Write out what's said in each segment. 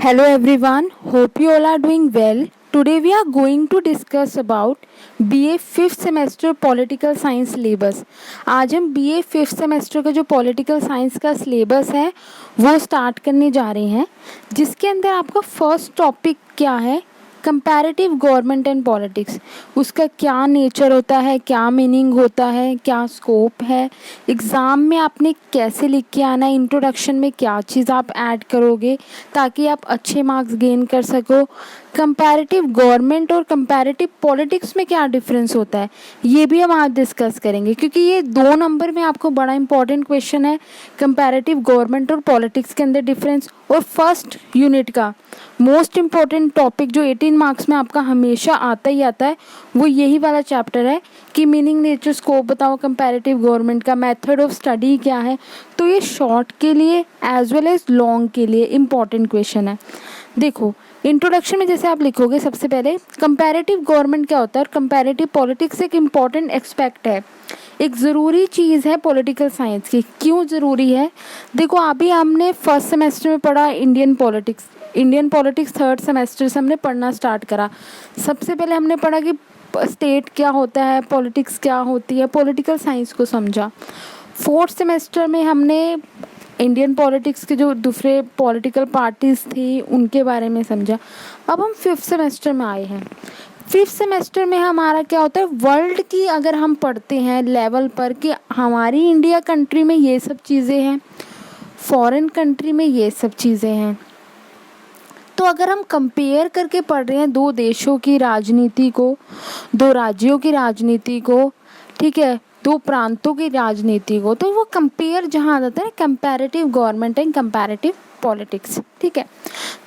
Hello everyone, hope you all are doing well. Today we are going to discuss about BA 5th semester Political Science syllabus. आज हम BA 5th semester का जो Political Science का syllabus है वो start करने जा रहे हैं, जिसके अंदर आपका फर्स्ट टॉपिक क्या है, कंपैरेटिव गवर्नमेंट एंड पॉलिटिक्स। उसका क्या नेचर होता है, क्या मीनिंग होता है, क्या स्कोप है, एग्ज़ाम में आपने कैसे लिख के आना है, इंट्रोडक्शन में क्या चीज़ आप ऐड करोगे ताकि आप अच्छे मार्क्स गेन कर सको, कंपैरेटिव गवर्नमेंट और कंपैरेटिव पॉलिटिक्स में क्या डिफरेंस होता है, ये भी हम आज डिस्कस करेंगे क्योंकि ये 2 नंबर में आपको बड़ा इंपॉर्टेंट क्वेश्चन है, कंपैरेटिव गवर्नमेंट और पॉलिटिक्स के अंदर डिफरेंस। और फर्स्ट यूनिट का मोस्ट इम्पॉर्टेंट टॉपिक जो 18 मार्क्स में आपका हमेशा आता ही आता है वो यही वाला चैप्टर है कि मीनिंग, नेचर, स्कोप बताओ कंपैरेटिव गवर्नमेंट का, मेथड ऑफ स्टडी क्या है। तो ये शॉर्ट के लिए एज वेल एज लॉन्ग के लिए इम्पॉर्टेंट क्वेश्चन है। देखो इंट्रोडक्शन में जैसे आप लिखोगे सबसे पहले कंपैरेटिव गवर्नमेंट क्या होता है और कंपैरेटिव पॉलिटिक्स एक इम्पॉर्टेंट एस्पेक्ट है, एक ज़रूरी चीज़ है पॉलिटिकल साइंस की। क्यों ज़रूरी है? देखो अभी हमने फर्स्ट सेमेस्टर में पढ़ा इंडियन पॉलिटिक्स थर्ड सेमेस्टर से हमने पढ़ना स्टार्ट करा। सबसे पहले हमने पढ़ा कि स्टेट क्या होता है, पॉलिटिक्स क्या होती है, पॉलिटिकल साइंस को समझा। फोर्थ सेमेस्टर में हमने इंडियन पॉलिटिक्स के जो दूसरे पॉलिटिकल पार्टीज थी उनके बारे में समझा। अब हम फिफ्थ सेमेस्टर में आए हैं। फिफ्थ सेमेस्टर में हमारा क्या होता है, वर्ल्ड की अगर हम पढ़ते हैं लेवल पर कि हमारी इंडिया कंट्री में ये सब चीज़ें हैं, फॉरेन कंट्री में ये सब चीज़ें हैं। तो अगर हम कंपेयर करके पढ़ रहे हैं 2 देशों की राजनीति को, 2 राज्यों की राजनीति को, ठीक है, 2 प्रांतों की राजनीति को, तो वो कंपेयर जहाँ आ जाता है comparative government and comparative politics. ठीक है,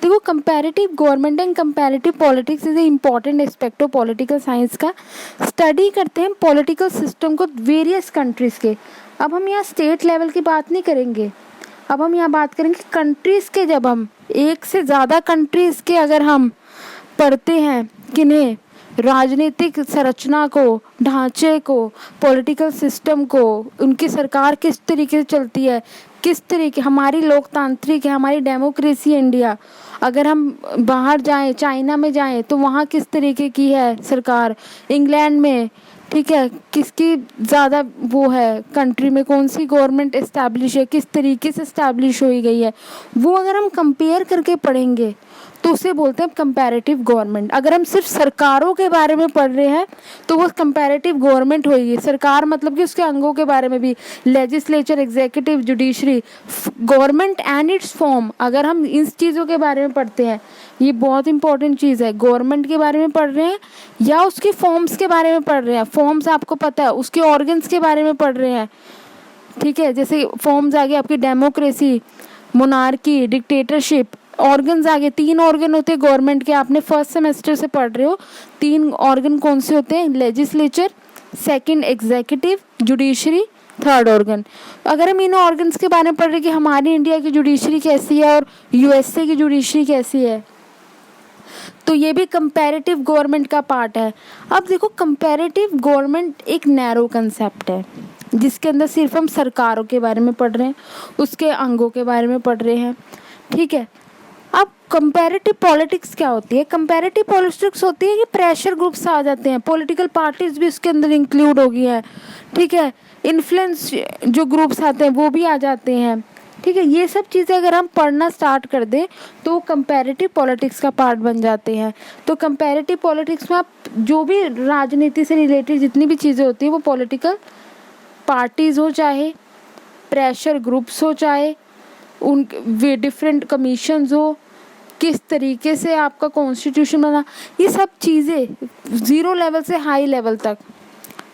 देखो comparative government and comparative politics is a important aspect of political science का। स्टडी करते हैं पॉलिटिकल सिस्टम को वेरियस कंट्रीज़ के। अब हम यहाँ स्टेट लेवल की बात नहीं करेंगे, अब हम यहाँ बात करेंगे कंट्रीज़ के। जब हम एक से ज़्यादा कंट्रीज़ के अगर हम पढ़ते हैं किन्हें, राजनीतिक संरचना को, ढांचे को, पॉलिटिकल सिस्टम को, उनकी सरकार किस तरीके से चलती है, किस तरीके हमारी लोकतांत्रिक है, हमारी डेमोक्रेसी है इंडिया। अगर हम बाहर जाएं, चाइना में जाएं तो वहाँ किस तरीके की है सरकार, इंग्लैंड में, ठीक है, किसकी ज़्यादा वो है, कंट्री में कौन सी गवर्नमेंट इस्टेब्लिश है, किस तरीके से इस्टेब्लिश हुई गई है, वो अगर हम कंपेयर करके पढ़ेंगे तो उसे बोलते हैं कंपैरेटिव गवर्नमेंट। अगर हम सिर्फ सरकारों के बारे में पढ़ रहे हैं तो वो कंपैरेटिव गवर्नमेंट होगी। सरकार मतलब कि उसके अंगों के बारे में भी, legislature, executive, judiciary, government and it's form. अगर हम इन चीज़ों के बारे में पढ़ते हैं, ये बहुत इंपॉर्टेंट चीज़ है, गवर्नमेंट के बारे में पढ़ रहे हैं या उसकी फॉर्म्स के बारे में पढ़ रहे हैं। फॉर्म्स आपको पता है, उसके ऑर्गन्स के बारे में पढ़ रहे हैं, ठीक है, जैसे फॉर्म्स आ गए आपकी डेमोक्रेसी, मोनार्की, डिक्टेटरशिप। ऑर्गन्स आगे 3 ऑर्गन होते हैं गवर्नमेंट के, आपने फर्स्ट सेमेस्टर से पढ़ रहे हो। 3 ऑर्गन कौन से होते हैं? Legislature, second executive, judiciary, third organ. अगर हम इन ऑर्गन्स के बारे में पढ़ रहे कि हमारी इंडिया की जुडिशरी कैसी है और यूएसए की जुडिशरी कैसी है, तो ये भी कंपैरेटिव गवर्नमेंट का पार्ट है। अब देखो कंपैरेटिव गवर्नमेंट एक नैरो कंसेप्ट है जिसके अंदर सिर्फ हम सरकारों के बारे में पढ़ रहे हैं, उसके अंगों के बारे में पढ़ रहे हैं, ठीक है। अब कंपैरेटिव पॉलिटिक्स क्या होती है? कंपैरेटिव पॉलिटिक्स होती है कि प्रेशर ग्रुप्स आ जाते हैं, पॉलिटिकल पार्टीज भी उसके अंदर इंक्लूड हो गई है, ठीक है, इन्फ्लुएंस जो ग्रुप्स आते हैं वो भी आ जाते हैं, ठीक है। ये सब चीज़ें अगर हम पढ़ना स्टार्ट कर दें तो कंपैरेटिव पॉलिटिक्स का पार्ट बन जाते हैं। तो कंपैरेटिव पॉलिटिक्स में आप जो भी राजनीति से रिलेटेड जितनी भी चीज़ें होती हैं वो पॉलिटिकल पार्टीज़ हो, चाहे प्रेशर ग्रुप्स हो, चाहे उन डिफरेंट कमीशंस हो, किस तरीके से आपका कॉन्स्टिट्यूशन बना, ये सब चीज़ें 0 लेवल से हाई लेवल तक,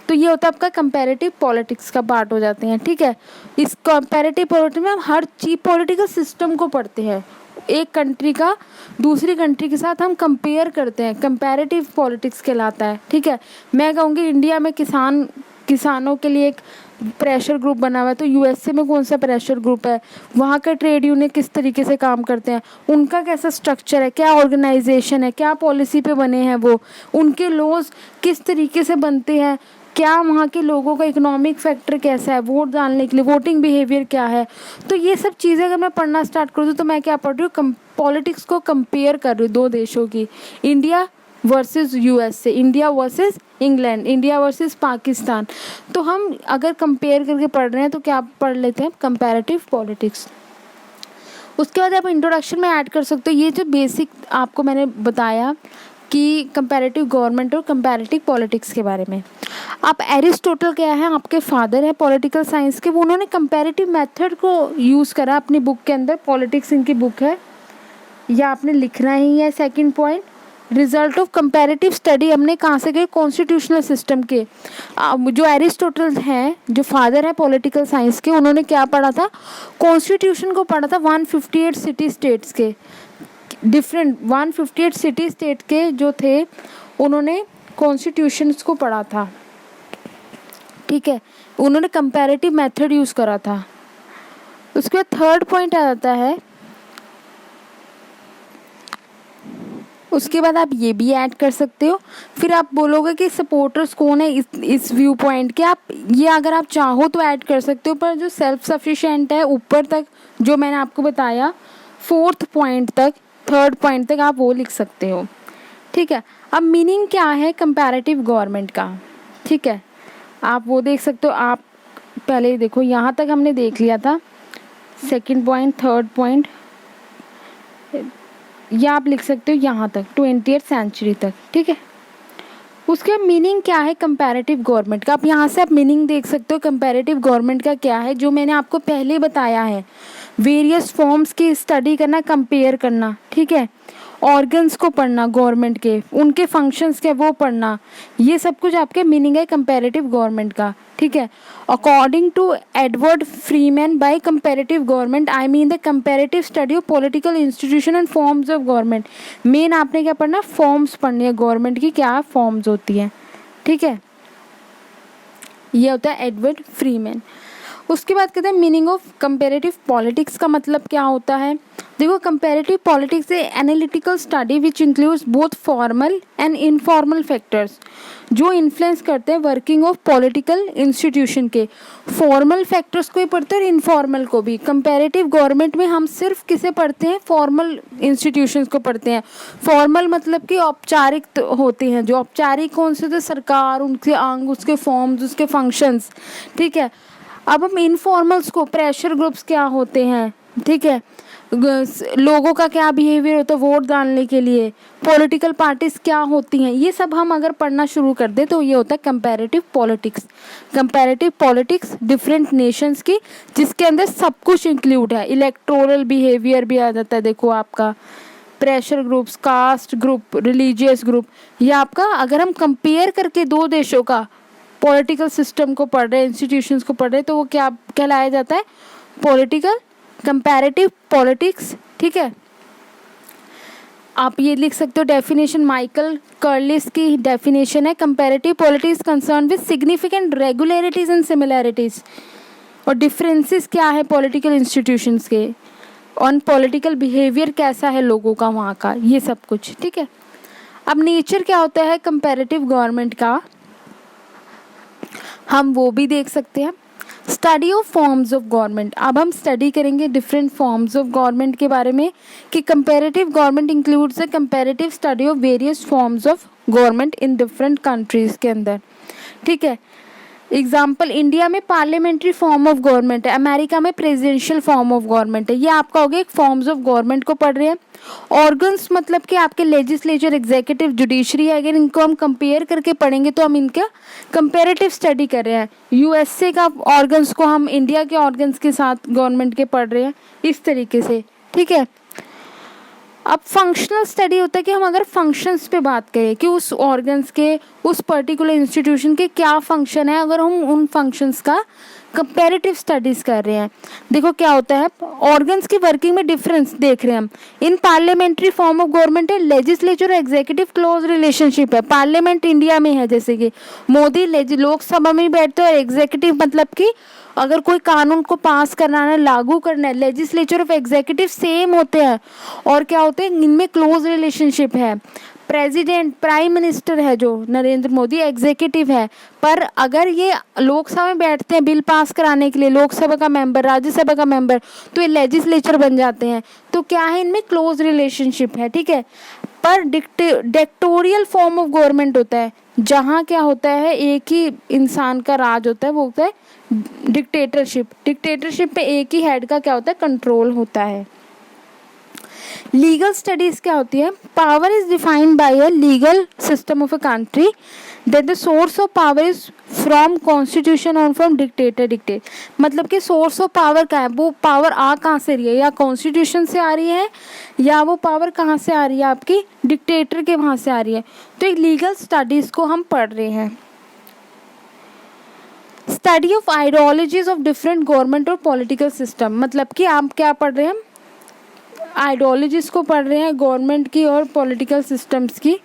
तो ये होता है आपका कंपैरेटिव पॉलिटिक्स का पार्ट हो जाते हैं, ठीक है। इस कंपैरेटिव पॉलिटिक्स में हम हर चीज पॉलिटिकल सिस्टम को पढ़ते हैं, एक कंट्री का दूसरी कंट्री के साथ हम कंपेयर करते हैं, कंपैरेटिव पॉलिटिक्स कहलाता है, ठीक है। मैं कहूँगी इंडिया में किसानों के लिए एक प्रेशर ग्रुप बना हुआ है, तो यूएसए में कौन सा प्रेशर ग्रुप है, वहाँ का ट्रेड यूनियन किस तरीके से काम करते हैं, उनका कैसा स्ट्रक्चर है, क्या ऑर्गेनाइजेशन है, क्या पॉलिसी पे बने हैं वो, उनके लॉज किस तरीके से बनते हैं, क्या वहाँ के लोगों का इकोनॉमिक फैक्टर कैसा है, वोट डालने के लिए वोटिंग बिहेवियर क्या है। तो ये सब चीज़ें अगर मैं पढ़ना स्टार्ट कर दूँ तो मैं क्या पढ़ रही हूँ, पॉलिटिक्स को कंपेयर कर रही हूँ दो देशों की, India versus USA, India versus England, India versus Pakistan. तो हम अगर कंपेयर करके पढ़ रहे हैं तो क्या पढ़ लेते हैं, कंपैरेटिव पॉलिटिक्स। उसके बाद आप इंट्रोडक्शन में ऐड कर सकते हो ये जो बेसिक आपको मैंने बताया कि कंपैरेटिव गवर्नमेंट और कंपैरेटिव पॉलिटिक्स के बारे में। आप एरिस्टोटल क्या है, आपके फादर है पॉलिटिकल साइंस के, वो उन्होंने कंपैरेटिव मेथड को यूज़ करा अपनी बुक के अंदर, पॉलिटिक्स इनकी बुक है, या आपने लिखना ही है। Second point, result of comparative study हमने कहाँ से गए, कॉन्स्टिट्यूशनल सिस्टम के। जो एरिस्टोटल हैं, जो फादर है पॉलिटिकल साइंस के, उन्होंने क्या पढ़ा था, कॉन्स्टिट्यूशन को पढ़ा था 158 सिटी स्टेट्स के, डिफरेंट 158 सिटी स्टेट के जो थे, उन्होंने कॉन्स्टिट्यूशंस को पढ़ा था। ठीक है, उन्होंने कंपैरेटिव मेथड यूज़ करा था। उसके बाद थर्ड पॉइंट आ जाता है, उसके बाद आप ये भी ऐड कर सकते हो। फिर आप बोलोगे कि सपोर्टर्स कौन है इस व्यू पॉइंट के, आप ये अगर आप चाहो तो ऐड कर सकते हो, पर जो सेल्फ सफिशिएंट है ऊपर तक जो मैंने आपको बताया, फोर्थ पॉइंट तक, थर्ड पॉइंट तक आप वो लिख सकते हो। ठीक है, अब मीनिंग क्या है कंपैरेटिव गवर्नमेंट का, ठीक है, आप वो देख सकते हो। आप पहले देखो, यहाँ तक हमने देख लिया था, सेकंड पॉइंट, थर्ड पॉइंट, या आप लिख सकते हो यहाँ तक 20th सेंचुरी तक। ठीक है, उसके मीनिंग क्या है कंपैरेटिव गवर्नमेंट का, आप यहाँ से आप मीनिंग देख सकते हो कंपैरेटिव गवर्नमेंट का क्या है, जो मैंने आपको पहले बताया है, वेरियस फॉर्म्स की स्टडी करना, कंपेयर करना। ठीक है, ऑर्गन्स को पढ़ना गवर्नमेंट के, उनके फंक्शंस के वो पढ़ना, ये सब कुछ आपके मीनिंग है कंपैरेटिव गवर्नमेंट का। ठीक है, according to Edward Freeman, by comparative government I mean the comparative study of political institution and forms of government. मेन आपने क्या पढ़ना, फॉर्म्स पढ़नी है गवर्नमेंट की, क्या फॉर्म्स होती हैं। ठीक है, ये होता है एडवर्ड फ्रीमैन। उसके बाद कहते हैं मीनिंग ऑफ कंपैरेटिव पॉलिटिक्स का मतलब क्या होता है। देखो, comparative politics A analytical study which includes both formal and informal factors, जो इन्फ्लुएंस करते हैं वर्किंग ऑफ पॉलिटिकल इंस्टीट्यूशन के। फॉर्मल फैक्टर्स को ही पढ़ते हैं और इनफॉर्मल को भी। कंपैरेटिव गवर्नमेंट में हम सिर्फ किसे पढ़ते हैं, फॉर्मल इंस्टीट्यूशंस को पढ़ते हैं। फॉर्मल मतलब कि औपचारिक होते हैं, जो औपचारिक कौन से, तो सरकार, उनके अंग, उसके फॉर्म्स, उसके फंक्शंस। ठीक है, अब हम इनफॉर्मल्स को, प्रेशर ग्रुप्स क्या होते हैं, ठीक है, लोगों का क्या बिहेवियर होता है वोट डालने के लिए, पॉलिटिकल पार्टीज क्या होती हैं, ये सब हम अगर पढ़ना शुरू कर दें तो ये होता है comparative politics. Comparative politics different Nations की, जिसके अंदर सब कुछ इंक्लूड है, इलेक्टोरल बिहेवियर भी आ जाता है। देखो आपका pressure groups, caste group, religious group, ये आपका अगर हम कंपेयर करके दो देशों का पॉलिटिकल सिस्टम को पढ़ रहे हैं, इंस्टीट्यूशंस को पढ़ रहे हैं, तो वो क्या कहलाया जाता है, पॉलिटिकल कंपैरेटिव पॉलिटिक्स। ठीक है, आप ये लिख सकते हो डेफिनेशन, माइकल कर्लिस की डेफिनेशन है, comparative politics concern with significant regularities and similarities, और डिफरेंसेस क्या है पॉलिटिकल इंस्टीट्यूशंस के, ऑन पॉलिटिकल बिहेवियर कैसा है लोगों का वहाँ का, ये सब कुछ। ठीक है, अब नेचर क्या होता है कंपैरेटिव गवर्नमेंट का, हम वो भी देख सकते हैं। Study of forms of government, अब हम स्टडी करेंगे डिफरेंट फॉर्म्स ऑफ गवर्नमेंट के बारे में, कि comparative government includes a comparative study of various forms of government in different countries के अंदर। ठीक है, एग्जाम्पल, इंडिया में पार्लियामेंट्री फॉर्म ऑफ गवर्नमेंट है, अमेरिका में प्रेसिडेंशियल फॉर्म ऑफ गवर्नमेंट है, ये आपका हो गया एक फॉर्म्स ऑफ गवर्नमेंट को पढ़ रहे हैं। ऑर्गन्स मतलब कि आपके लेजिस्लेचर, एग्जीक्यूटिव, जुडिशरी, अगर इनको हम कंपेयर करके पढ़ेंगे तो हम इनका कंपेरेटिव स्टडी कर रहे हैं। यूएसए का ऑर्गन्स को हम इंडिया के ऑर्गन्स के साथ गवर्नमेंट के पढ़ रहे हैं, इस तरीके से। ठीक है, अब फंक्शनल स्टडी होता है कि हम अगर फंक्शंस पे बात करें कि उस ऑर्गन्स के, उस पर्टिकुलर इंस्टीट्यूशन के क्या फंक्शन है, अगर हम उन फंक्शंस का कंपैरेटिव स्टडीज कर रहे हैं। देखो क्या होता है, ऑर्गन्स की वर्किंग में डिफरेंस देख रहे हैं हम। इन पार्लियामेंट्री फॉर्म ऑफ गवर्नमेंट है, लेजिस्लेचर और एग्जीक्यूटिव क्लोज रिलेशनशिप है। पार्लियामेंट इंडिया में है, जैसे कि मोदी लोकसभा में बैठते हैं, और एग्जीक्यूटिव मतलब कि अगर कोई कानून को पास करना है, लागू करना है, लेजिस्लेचर और एग्जीक्यूटिव सेम होते हैं, और क्या होते हैं, इनमें क्लोज रिलेशनशिप है। प्रेसिडेंट प्राइम मिनिस्टर है जो नरेंद्र मोदी, एग्जीक्यूटिव है। पर अगर ये लोकसभा में बैठते हैं बिल पास कराने के लिए, लोकसभा का मेंबर, राज्यसभा का मेंबर, तो ये लेजिस्लेचर बन जाते हैं। तो क्या है, इनमें क्लोज रिलेशनशिप है, ठीक है। पर डिक्टेटोरियल फॉर्म ऑफ गवर्नमेंट होता है, जहाँ क्या होता है, एक ही इंसान का राज होता है, वो होता है डिक्टेटरशिप। डिक्टेटरशिप पे एक ही हेड का क्या होता है, कंट्रोल होता है। लीगल स्टडीज क्या होती है, power is defined by a legal system of a country that the source of power is from constitution और फ्रॉम डिक्टेट। मतलब कि सोर्स ऑफ पावर क्या है, वो पावर आ कहाँ से रही है, या कॉन्स्टिट्यूशन से आ रही है, या वो पावर कहाँ से आ रही है, आपकी डिक्टेटर के वहाँ से आ रही है। तो एक लीगल स्टडीज को हम पढ़ रहे हैं। Study of ideologies of different government और पॉलिटिकल सिस्टम, मतलब कि आप क्या पढ़ रहे हैं, आइडियोलॉजीज को पढ़ रहे हैं गवर्नमेंट की और पॉलिटिकल सिस्टम्स की,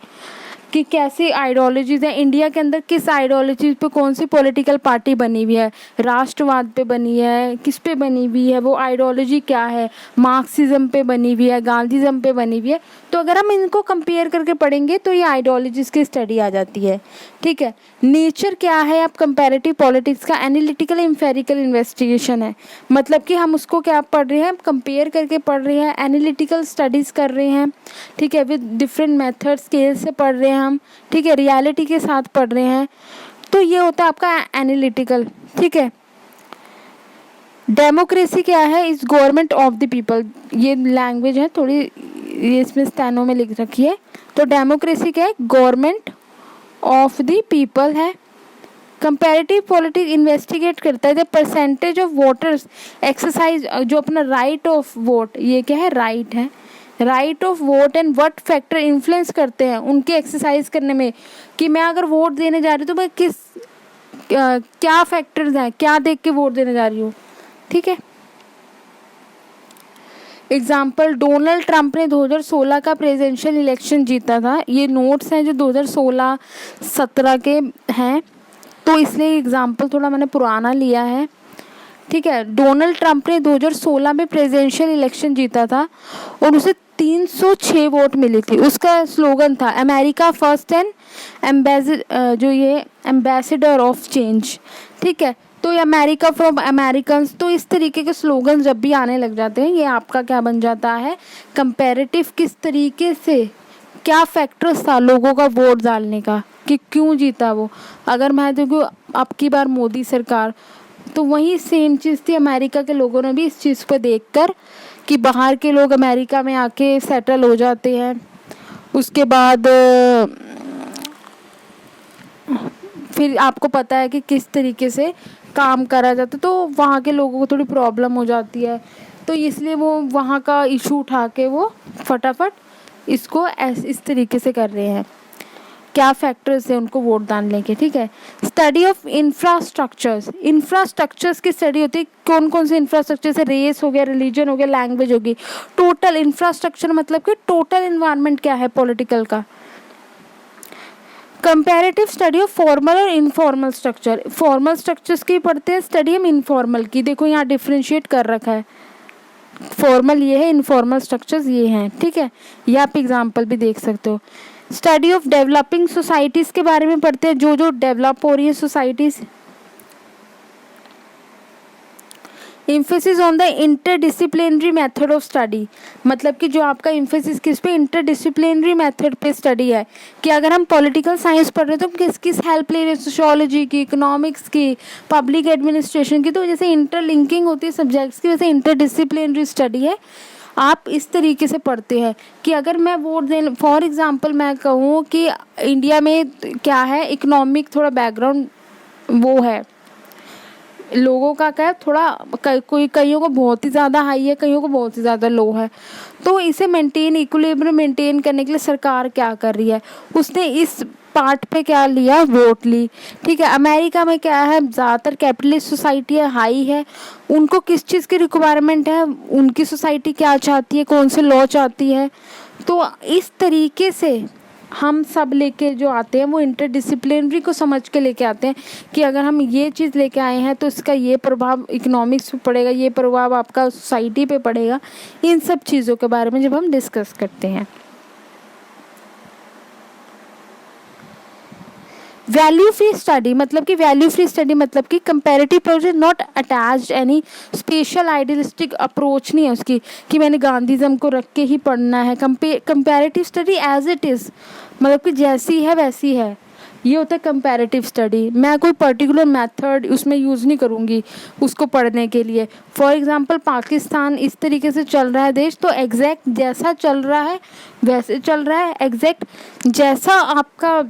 कि कैसी आइडियोलॉजीज है इंडिया के अंदर, किस आइडियोलॉजी पे कौन सी पॉलिटिकल पार्टी बनी हुई है, राष्ट्रवाद पे बनी है, किस पे बनी हुई है, वो आइडियोलॉजी क्या है, मार्क्सिज्म पे बनी हुई है, गांधीज्म पे बनी हुई है। तो अगर हम इनको कंपेयर करके पढ़ेंगे तो ये आइडियोलॉजीज की स्टडी आ जाती है, ठीक है। नेचर क्या है, आप कंपैरेटिव पॉलिटिक्स का एनालिटिकल एम्पेरिकल इन्वेस्टिगेशन है, मतलब कि हम उसको क्या पढ़ रहे हैं, कंपेयर करके पढ़ रहे हैं, एनालिटिकल स्टडीज़ कर रहे हैं, ठीक है, विद डिफरेंट मेथड स्केल से पढ़ रहे हैं हम, ठीक है, रियलिटी के साथ पढ़ रहे हैं। तो ये होता है आपका एनालिटिकल, ठीक है। डेमोक्रेसी क्या है, is government of the people, ये लैंग्वेज है थोड़ी, ये इसमें स्टेनो में लिख रखी है। तो डेमोक्रेसी क्या है, गवर्नमेंट ऑफ द पीपल है। कंपैरेटिव पॉलिटिक्स इन्वेस्टिगेट करता है the percentage of voters exercise, जो अपना राइट ऑफ वोट, ये क्या है, राइट है, right of vote and what factor influence करते हैं उनके एक्सरसाइज करने में, कि मैं अगर वोट देने जा रही हूँ तो मैं किस क्या फैक्टर्स हैं, क्या देख के वोट देने जा रही हूँ, ठीक है। एग्जाम्पल, डोनाल्ड ट्रंप ने 2016 का प्रेसिडेंशियल इलेक्शन जीता था। ये नोट्स हैं जो 2016-17 के हैं, तो इसलिए एग्जाम्पल थोड़ा मैंने पुराना लिया है, ठीक है। डोनाल्ड ट्रंप ने 2016 में प्रेसिडेंशियल इलेक्शन जीता था और उसे 306 वोट मिली थी। उसका स्लोगन था America first and ambassador of change, ठीक है। तो ये अमेरिका फ्रॉम अमेरिकन्स, तो इस तरीके के स्लोगन जब भी आने लग जाते हैं, ये आपका क्या बन जाता है, कंपैरेटिव, किस तरीके से, क्या फैक्टर्स था लोगों का वोट डालने का, कि क्यों जीता वो। अगर मैं देखूँ अब की बार मोदी सरकार, तो वही सेम चीज़ थी, अमेरिका के लोगों ने भी इस चीज़ को देखकर कि बाहर के लोग अमेरिका में आके सेटल हो जाते हैं, उसके बाद फिर आपको पता है कि किस तरीके से काम करा जाता है, तो वहाँ के लोगों को थोड़ी प्रॉब्लम हो जाती है, तो इसलिए वो वहाँ का इशू उठा के वो फटाफट इसको इस तरीके से कर रहे हैं, क्या फैक्टर्स है उनको वोट डालने के, ठीक है। स्टडी ऑफ इंफ्रास्ट्रक्चर्स, इंफ्रास्ट्रक्चर्स की स्टडी होती है, कौन कौन से इंफ्रास्ट्रक्चर, से रेस हो गया, रिलीजन हो गया, लैंग्वेज होगी। टोटल इंफ्रास्ट्रक्चर मतलब कि टोटल इन्वायरमेंट क्या है पॉलिटिकल का। कंपैरेटिव स्टडी ऑफ फॉर्मल और इनफॉर्मल स्ट्रक्चर, फॉर्मल स्ट्रक्चर्स की पढ़ते हैं स्टडी हम इनफॉर्मल की, देखो यहाँ डिफ्रेंशिएट कर रखा है, फॉर्मल ये है, इनफॉर्मल स्ट्रक्चर्स ये हैं, ठीक है। ये आप एग्जाम्पल भी देख सकते हो। स्टडी ऑफ डेवलपिंग सोसाइटीज़ के बारे में पढ़ते हैं, जो डेवलप हो रही है societies. Emphasis on the interdisciplinary method of study, मतलब कि जो आपका इम्फेसिस किस पे, इंटरडिसिप्लिनरी मेथड पे स्टडी है, कि अगर हम पॉलिटिकल साइंस पढ़ रहे हैं तो किस किस हेल्प ले रहे हैं, सोशियोलॉजी की, इकोनॉमिक्स की, पब्लिक एडमिनिस्ट्रेशन की, तो जैसे इंटरलिंकिंग होती है सब्जेक्ट्स की, वैसे इंटरडिसिप्लिनरी स्टडी है। आप इस तरीके से पढ़ते हैं कि अगर मैं वोट देने, फॉर एग्जांपल मैं कहूँ कि इंडिया में क्या है, इकोनॉमिक थोड़ा बैकग्राउंड वो है लोगों का, क्या है थोड़ा कोई कईयों को बहुत ही ज़्यादा हाई है, कईयों को बहुत ही ज़्यादा लो है, तो इसे मेंटेन, इक्विलिब्रियम मेंटेन करने के लिए सरकार क्या कर रही है, उसने इस पार्ट पे क्या लिया, वोट ली, ठीक है। अमेरिका में क्या है, ज़्यादातर कैपिटलिस्ट सोसाइटी है, हाई है, उनको किस चीज़ की रिक्वायरमेंट है, उनकी सोसाइटी क्या चाहती है, कौन से लॉ चाहती है, तो इस तरीके से हम सब लेके जो आते हैं वो इंटरडिसिप्लिनरी को समझ के लेके आते हैं कि अगर हम ये चीज़ लेके आए हैं तो इसका ये प्रभाव इकोनॉमिक्स पे पड़ेगा, ये प्रभाव आपका सोसाइटी पे पड़ेगा, इन सब चीज़ों के बारे में जब हम डिस्कस करते हैं। वैल्यू फ्री स्टडी मतलब कि comparative project not attached any special idealistic approach नहीं है उसकी कि मैंने गांधीज़म को रख के ही पढ़ना है। Comparative study as it is, मतलब कि जैसी है वैसी है, ये होता है कंपैरेटिव स्टडी। मैं कोई पर्टिकुलर मेथड उसमें यूज़ नहीं करूँगी उसको पढ़ने के लिए। फॉर एग्जांपल पाकिस्तान इस तरीके से चल रहा है देश, तो एग्जैक्ट जैसा चल रहा है वैसे चल रहा है, एग्जैक्ट जैसा आपका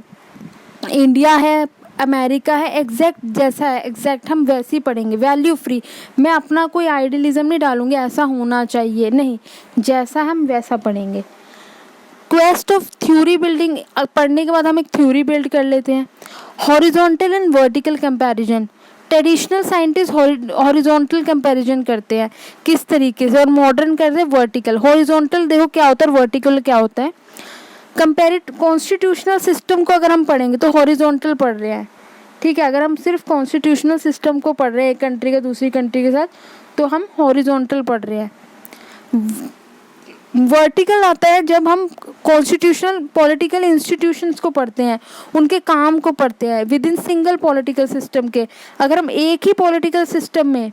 इंडिया है, अमेरिका है, एग्जैक्ट जैसा है एग्जैक्ट हम वैसे ही पढ़ेंगे। वैल्यू फ्री, मैं अपना कोई आइडियलिज्म नहीं डालूंगी ऐसा होना चाहिए, नहीं, जैसा हम वैसा पढ़ेंगे। क्वेस्ट ऑफ थ्योरी बिल्डिंग, पढ़ने के बाद हम एक थ्योरी बिल्ड कर लेते हैं। Horizontal and vertical comparison, traditional scientist horizontal comparison करते हैं किस तरीके से, और मॉडर्न करते हैं वर्टिकल। हॉरिजॉन्टल देखो क्या होता है, वर्टिकल क्या होता है। कंपेरेट कॉन्स्टिट्यूशनल सिस्टम को अगर हम पढ़ेंगे तो हॉरिजॉन्टल पढ़ रहे हैं, ठीक है। अगर हम सिर्फ कॉन्स्टिट्यूशनल सिस्टम को पढ़ रहे हैं एक कंट्री का दूसरी कंट्री के साथ, तो हम हॉरिजॉन्टल पढ़ रहे हैं। वर्टिकल आता है जब हम कॉन्स्टिट्यूशनल पॉलिटिकल इंस्टीट्यूशंस को पढ़ते हैं, उनके काम को पढ़ते हैं with in single political system के। अगर हम एक ही पॉलिटिकल सिस्टम में,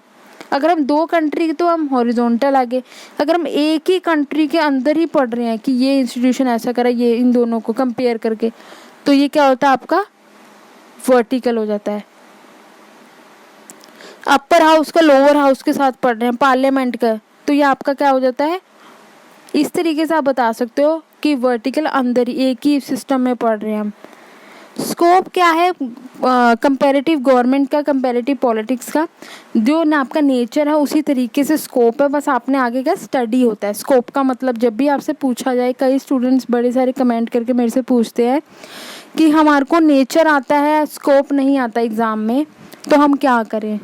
अगर हम दो कंट्री तो हम हॉरिजॉन्टल आगे, अगर हम एक ही कंट्री के अंदर ही पढ़ रहे हैं कि ये इंस्टीट्यूशन ऐसा करा, ये इन दोनों को कंपेयर करके, तो ये क्या होता है आपका वर्टिकल हो जाता है। अपर हाउस का लोअर हाउस के साथ पढ़ रहे हैं, पार्लियामेंट का, तो ये आपका क्या हो जाता है। इस तरीके से आप बता सकते हो कि वर्टिकल अंदर ही एक ही सिस्टम में पढ़ रहे हैं हम। स्कोप क्या है कंपैरेटिव गवर्नमेंट का, कंपैरेटिव पॉलिटिक्स का, जो ना आपका नेचर है उसी तरीके से स्कोप है, बस आपने आगे का स्टडी होता है। स्कोप का मतलब जब भी आपसे पूछा जाए, कई स्टूडेंट्स बड़े सारे कमेंट करके मेरे से पूछते हैं कि हमारे को नेचर आता है स्कोप नहीं आता एग्ज़ाम में, तो हम क्या करें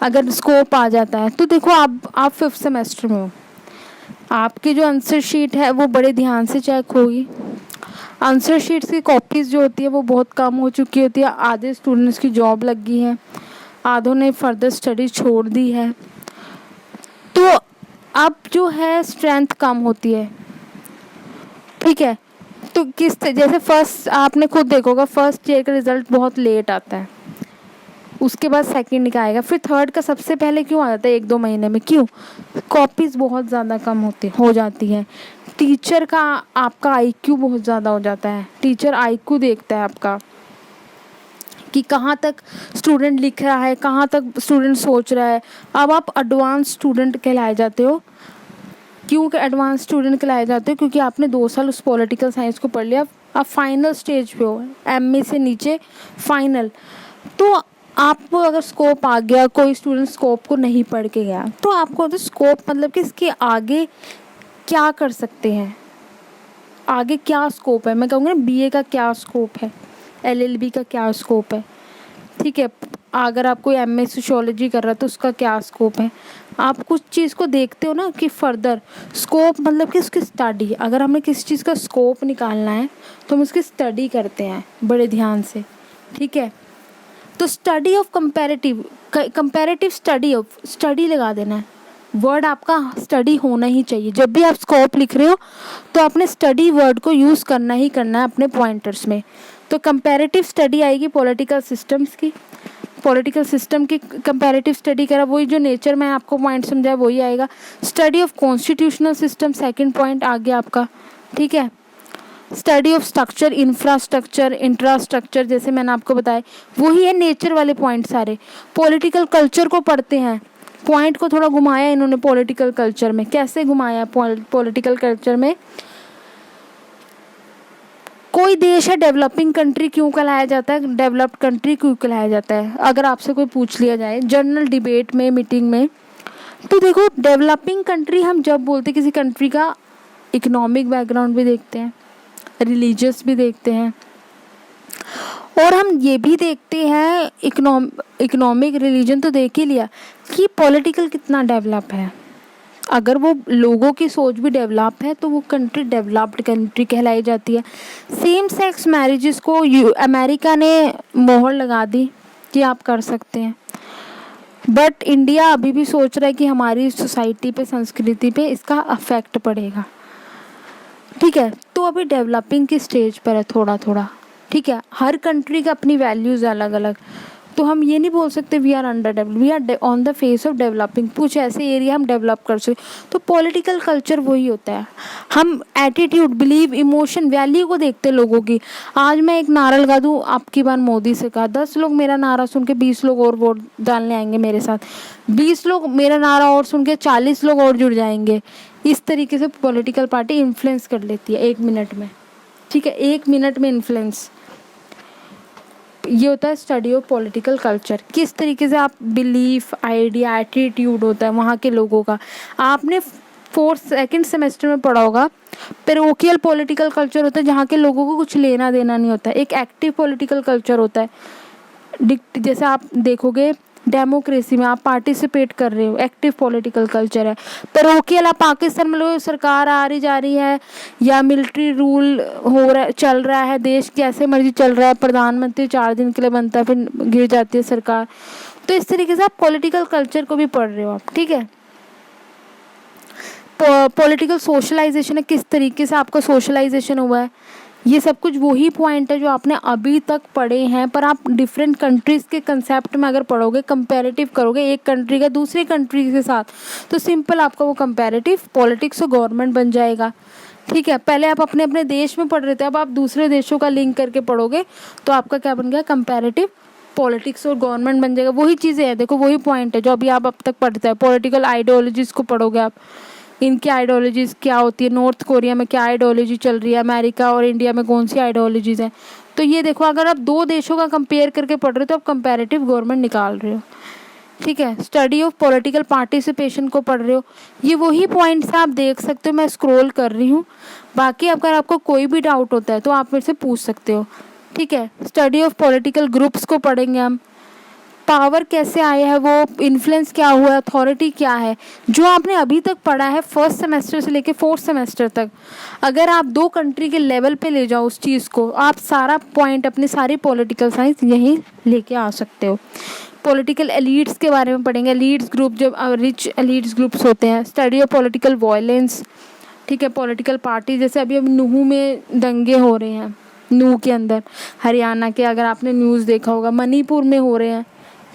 अगर स्कोप आ जाता है। तो देखो आप 5th सेमेस्टर में हो, आपकी जो आंसर शीट है वो बड़े ध्यान से चेक होगी। आंसर शीट्स की कॉपीज़ जो होती है वो बहुत कम हो चुकी होती है। आधे स्टूडेंट्स की जॉब लग गई है, आधों ने फर्दर स्टडी छोड़ दी है, तो अब जो है स्ट्रेंथ कम होती है, ठीक है। तो जैसे फर्स्ट आपने खुद देखोगा, फर्स्ट ईयर का रिजल्ट बहुत लेट आता है, उसके बाद सेकंड का आएगा, फिर थर्ड का सबसे पहले क्यों आ जाता है 1-2 महीने में, क्यों, कॉपीज़ बहुत ज़्यादा कम हो जाती हैं। टीचर का आपका आईक्यू बहुत ज़्यादा हो जाता है, टीचर आईक्यू देखता है आपका कि कहाँ तक स्टूडेंट लिख रहा है, कहाँ तक स्टूडेंट सोच रहा है। अब आप एडवांस स्टूडेंट कहलाए जाते हो। क्यों एडवांस स्टूडेंट कहलाए जाते हो, क्योंकि आपने 2 साल उस पॉलिटिकल साइंस को पढ़ लिया, आप फाइनल स्टेज पे हो, एमए से नीचे फाइनल। तो आपको अगर स्कोप आ गया, कोई स्टूडेंट स्कोप को नहीं पढ़ के गया, तो आपको तो स्कोप मतलब कि इसके आगे क्या कर सकते हैं, आगे क्या स्कोप है। मैं कहूँगी ना बीए का क्या स्कोप है, एलएलबी का क्या स्कोप है, ठीक है। अगर आप कोई एमए सोशियोलॉजी कर रहा है तो उसका क्या स्कोप है। आप कुछ चीज़ को देखते हो ना कि फर्दर स्कोप मतलब कि उसकी स्टडी, अगर हमें किसी चीज़ का स्कोप निकालना है तो हम उसकी स्टडी करते हैं बड़े ध्यान से, ठीक है। तो स्टडी ऑफ कंपैरेटिव स्टडी लगा देना है, वर्ड आपका स्टडी होना ही चाहिए। जब भी आप स्कोप लिख रहे हो तो आपने स्टडी वर्ड को यूज़ करना ही करना है अपने पॉइंटर्स में। तो कंपैरेटिव स्टडी आएगी पॉलिटिकल सिस्टम्स की, पॉलिटिकल सिस्टम की कंपैरेटिव स्टडी करा, वही जो नेचर में आपको पॉइंट समझाया वही आएगा। Study of constitutional system second point आ गया आपका, ठीक है। स्टडी ऑफ स्ट्रक्चर, इंफ्रास्ट्रक्चर जैसे मैंने आपको बताया, वही है नेचर वाले पॉइंट सारे। पॉलिटिकल कल्चर को पढ़ते हैं, पॉइंट को थोड़ा घुमाया इन्होंने पॉलिटिकल कल्चर में। कैसे घुमाया पॉलिटिकल कल्चर में, कोई देश है डेवलपिंग कंट्री क्यों कहलाया जाता है, डेवलप्ड कंट्री क्यों कहलाया जाता है, अगर आपसे कोई पूछ लिया जाए जनरल डिबेट में, मीटिंग में, तो देखो डेवलपिंग कंट्री हम जब बोलते किसी कंट्री का इकोनॉमिक बैकग्राउंड भी देखते हैं, रिलीजियस भी देखते हैं, और हम ये भी देखते हैं इकोनॉमिक रिलीजन तो देख ही लिया कि पॉलिटिकल कितना डेवलप है। अगर वो लोगों की सोच भी डेवलप है तो वो कंट्री डेवलप्ड कंट्री कहलाई जाती है। सेम सेक्स मैरिजेस को अमेरिका ने मोहर लगा दी कि आप कर सकते हैं, बट इंडिया अभी भी सोच रहा है कि हमारी सोसाइटी पे, संस्कृति पे इसका अफेक्ट पड़ेगा, ठीक है। तो अभी डेवलपिंग की स्टेज पर है थोड़ा थोड़ा, ठीक है, हर कंट्री का अपनी वैल्यूज़ अलग अलग, तो हम ये नहीं बोल सकते we are under develop, we are on the face of developing, कुछ ऐसे एरिया हम डेवलप कर सकते। तो पॉलिटिकल कल्चर वही होता है, हम एटीट्यूड, बिलीव, इमोशन, वैल्यू को देखते हैं लोगों की। आज मैं एक नारा लगा दूँ आपकी बार मोदी से कहा, 10 लोग मेरा नारा सुन के 20 लोग और वोट डालने आएंगे मेरे साथ, 20 लोग मेरा नारा और सुन के 40 लोग और जुड़ जाएंगे। इस तरीके से पॉलिटिकल पार्टी इन्फ्लुएंस कर लेती है 1 मिनट में, ठीक है, 1 मिनट में इन्फ्लुएंस। ये होता है स्टडी ऑफ पॉलिटिकल कल्चर, किस तरीके से आप बिलीफ, आइडिया, एटीट्यूड होता है वहाँ के लोगों का। आपने 4th सेमेस्टर में पढ़ा होगा पैरोकियल पॉलिटिकल कल्चर होता है, जहाँ के लोगों को कुछ लेना देना नहीं होता है। एक एक्टिव पॉलिटिकल कल्चर होता है, जैसे आप देखोगे डेमोक्रेसी में आप पार्टिसिपेट कर रहे हो, एक्टिव पॉलिटिकल कल्चर है। पैरोकियल, आप पाकिस्तान में लोग सरकार आ रही जा रही है या मिलिट्री रूल हो रहा चल रहा है, देश कैसे मर्जी चल रहा है, प्रधानमंत्री 4 दिन के लिए बनता है फिर गिर जाती है सरकार। तो इस तरीके से आप पॉलिटिकल कल्चर को भी पढ़ रहे हो आप, ठीक है। पॉलिटिकल सोशलाइजेशन है, किस तरीके से आपका सोशलाइजेशन हुआ है, ये सब कुछ वही पॉइंट है जो आपने अभी तक पढ़े हैं, पर आप डिफरेंट कंट्रीज़ के कंसेप्ट में अगर पढ़ोगे, कंपैरेटिव करोगे एक कंट्री का दूसरे कंट्री के साथ, तो सिंपल आपका वो कंपैरेटिव पॉलिटिक्स और गवर्नमेंट बन जाएगा, ठीक है। पहले आप अपने अपने देश में पढ़ रहे थे, अब आप दूसरे देशों का लिंक करके पढ़ोगे तो आपका क्या बन गया, कंपैरेटिव पॉलिटिक्स और गवर्नमेंट बन जाएगा। वही चीज़ें हैं, देखो वही पॉइंट है जो अभी आप अब तक पढ़ते हैं। पॉलिटिकल आइडियोलॉजीज़ को पढ़ोगे आप, इनकी आइडियोलॉजीज़ क्या होती है, नॉर्थ कोरिया में क्या आइडियोलॉजी चल रही है, अमेरिका और इंडिया में कौन सी आइडियोलॉजीज़ हैं। तो ये देखो, अगर आप 2 देशों का कंपेयर करके पढ़ रहे हो तो आप कंपैरेटिव गवर्नमेंट निकाल रहे हो, ठीक है। स्टडी ऑफ पॉलिटिकल पार्टिसिपेशन को पढ़ रहे हो, ये वही पॉइंट्स आप देख सकते हो, मैं स्क्रॉल कर रही हूँ। बाकी अगर आपको कोई भी डाउट होता है तो आप मेरे से पूछ सकते हो, ठीक है। स्टडी ऑफ पॉलिटिकल ग्रुप्स को पढ़ेंगे हम, पावर कैसे आया है, वो इन्फ्लुएंस क्या हुआ है, अथॉरिटी क्या है, जो आपने अभी तक पढ़ा है 1st सेमेस्टर से लेके 4th सेमेस्टर तक। अगर आप 2 कंट्री के लेवल पे ले जाओ उस चीज़ को, आप सारा पॉइंट अपनी सारी पॉलिटिकल साइंस यहीं लेके आ सकते हो। पॉलिटिकल एलीट्स के बारे में पढ़ेंगे, एलीट्स ग्रुप, जब रिच एलीट्स ग्रुप्स होते हैं। स्टडी ऑफ पॉलिटिकल वायलेंस, ठीक है। पॉलिटिकल पार्टी, जैसे अभी नूहू में दंगे हो रहे हैं, नूहू के अंदर हरियाणा के, अगर आपने न्यूज़ देखा होगा, मणिपुर में हो रहे हैं,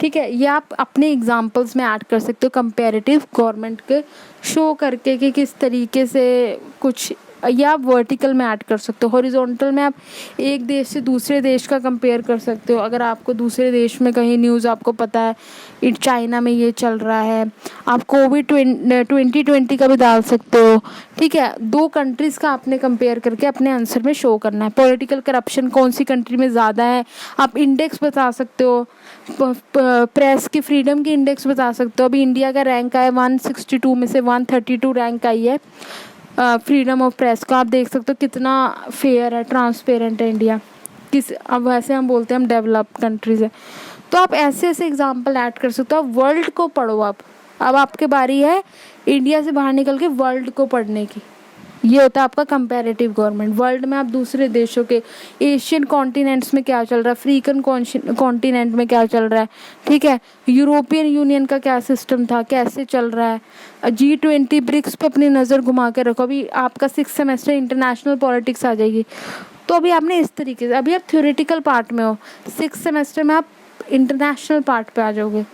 ठीक है। ये आप अपने एग्जांपल्स में ऐड कर सकते हो कंपैरेटिव गवर्नमेंट के शो करके कि किस तरीके से कुछ, या आप वर्टिकल में ऐड कर सकते हो। हॉरिजॉन्टल में आप एक देश से दूसरे देश का कंपेयर कर सकते हो। अगर आपको दूसरे देश में कहीं न्यूज़ आपको पता है चाइना में ये चल रहा है, आप कोविड 2020 का भी डाल सकते हो, ठीक है। 2 कंट्रीज़ का आपने कंपेयर करके अपने आंसर में शो करना है। पॉलिटिकल करप्शन कौन सी कंट्री में ज़्यादा है, आप इंडेक्स बता सकते हो। प्रेस की फ्रीडम की इंडेक्स बता सकते हो। अभी इंडिया का रैंक आया 162 में से 132 रैंक आई है फ्रीडम ऑफ प्रेस को। आप देख सकते हो कितना फेयर है, ट्रांसपेरेंट है इंडिया। अब वैसे हम बोलते हैं हम डेवलप्ड कंट्रीज़ है, तो आप ऐसे ऐसे एग्जांपल ऐड कर सकते हो। आप वर्ल्ड को पढ़ो, अब आपके बारी है इंडिया से बाहर निकल के वर्ल्ड को पढ़ने की। ये होता है आपका कंपैरेटिव गवर्नमेंट। वर्ल्ड में आप दूसरे देशों के, एशियन कॉन्टिनेंट्स में क्या चल रहा है, अफ्रीकन कॉन्टिनेंट में क्या चल रहा है, ठीक है। यूरोपियन यूनियन का क्या सिस्टम था, कैसे चल रहा है, G20 ब्रिक्स पे अपनी नज़र घुमा के रखो। अभी आपका 6th सेमेस्टर इंटरनेशनल पॉलिटिक्स आ जाएगी, तो अभी आपने इस तरीके से, अभी आप थ्योरेटिकल पार्ट में हो, 6th सेमेस्टर में आप इंटरनेशनल पार्ट पे आ जाओगे,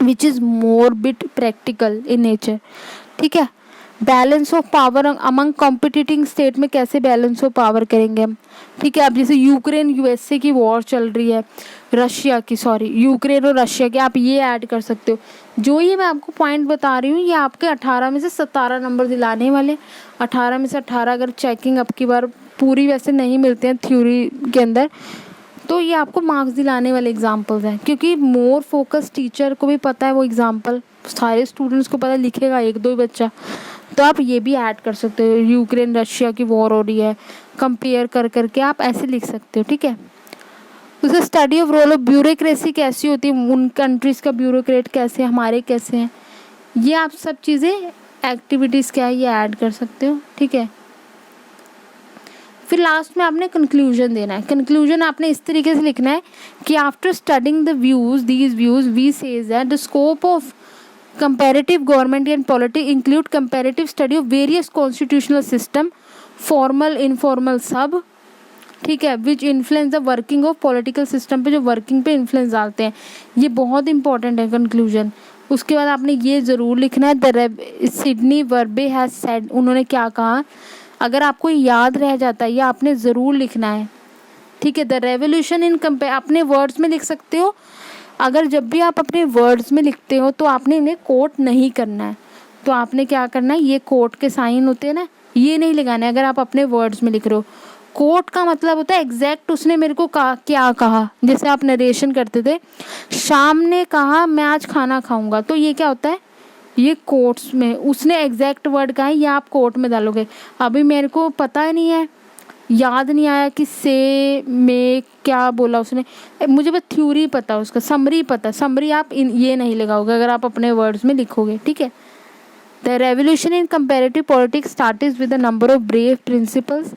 which is more bit practical in nature, ठीक है। Balance of power among competing state में कैसे बैलेंस ऑफ पावर करेंगे हम, ठीक है। अब जैसे यूक्रेन USA की वॉर चल रही है, यूक्रेन और रशिया की, आप ये ऐड कर सकते हो। जो ये मैं आपको पॉइंट बता रही हूँ, ये आपके 18 में से 17 नंबर दिलाने वाले। 18 में से 18 अगर चेकिंग अब की बार पूरी वैसे नहीं मिलते हैं थ्योरी के अंदर, तो ये आपको मार्क्स दिलाने वाले एग्जाम्पल्स हैं, क्योंकि मोर फोकस टीचर को भी पता है वो एग्जाम्पल, सारे स्टूडेंट्स को पता है, लिखेगा 1-2 ही बच्चा। तो आप ये भी ऐड कर सकते हो, यूक्रेन रशिया की वॉर हो रही है, कंपेयर कर करके आप ऐसे लिख सकते हो, ठीक है। उसे study of role of bureaucracy कैसी होती है, उन कंट्रीज़ का ब्यूरोक्रेट कैसे, हमारे कैसे हैं, ये आप सब चीज़ें एक्टिविटीज़ क्या है ये ऐड कर सकते हो, ठीक है। फिर लास्ट में आपने कंक्लूजन देना है। कंक्लूजन आपने इस तरीके से लिखना है कि after studying the views these views we says that the scope of comparative government and polity include comparative study of various constitutional system, formal, informal, sub, ठीक है, which influence the working of political system पे, जो working पे influence डालते हैं। ये बहुत important है कंक्लूजन। उसके बाद आपने ये ज़रूर लिखना है, द सिडनी वर्बे हैज सेड, उन्होंने क्या कहा। अगर आपको याद रह जाता है, ये आपने ज़रूर लिखना है, ठीक है। द रेवोल्यूशन इन कंपेयर, अपने वर्ड्स में लिख सकते हो। अगर जब भी आप अपने वर्ड्स में लिखते हो तो आपने इन्हें कोट नहीं करना है। तो आपने क्या करना है, ये कोट के साइन होते हैं ना, ये नहीं लगाना है अगर आप अपने वर्ड्स में लिख रहे हो। कोट का मतलब होता है एग्जैक्ट उसने मेरे को क्या कहा। जैसे आप नरेशन करते थे, शाम ने कहा मैं आज खाना खाऊंगा, तो ये क्या होता है, ये कोट्स में उसने एग्जैक्ट वर्ड कहा है, ये आप कोट में डालोगे। अभी मेरे को पता ही नहीं है, याद नहीं आया कि से में क्या बोला उसने, मुझे बस थ्योरी पता है उसका, समरी पता, समरी आप ये नहीं लगाओगे अगर आप अपने वर्ड्स में लिखोगे, ठीक है। The revolution in comparative politics started with the number of brave principles.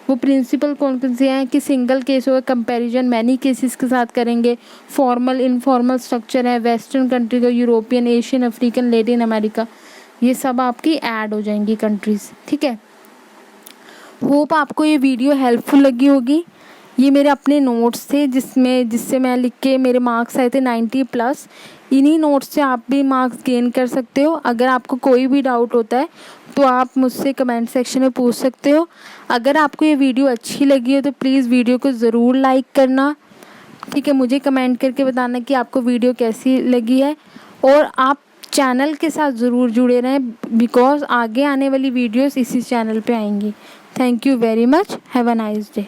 वो प्रिंसिपल कौन कौन से हैं कि सिंगल केस होगा, कंपैरिजन मैनी केसेस के साथ करेंगे, फॉर्मल इनफॉर्मल स्ट्रक्चर है, वेस्टर्न कंट्री का, European, Asian, African, Latin America, ये सब आपकी ऐड हो जाएंगी कंट्रीज़, ठीक है। होप आपको ये वीडियो हेल्पफुल लगी होगी। ये मेरे अपने नोट्स थे जिससे मैं लिख के मेरे मार्क्स आए थे 90+। इन्हीं नोट्स से आप भी मार्क्स गेन कर सकते हो। अगर आपको कोई भी डाउट होता है तो आप मुझसे कमेंट सेक्शन में पूछ सकते हो। अगर आपको ये वीडियो अच्छी लगी हो तो प्लीज़ वीडियो को ज़रूर लाइक करना, ठीक है। मुझे कमेंट करके बताना कि आपको वीडियो कैसी लगी है, और आप चैनल के साथ ज़रूर जुड़े रहें बिकॉज आगे आने वाली वीडियोस इसी चैनल पे आएंगी। Thank you very much, have a nice day.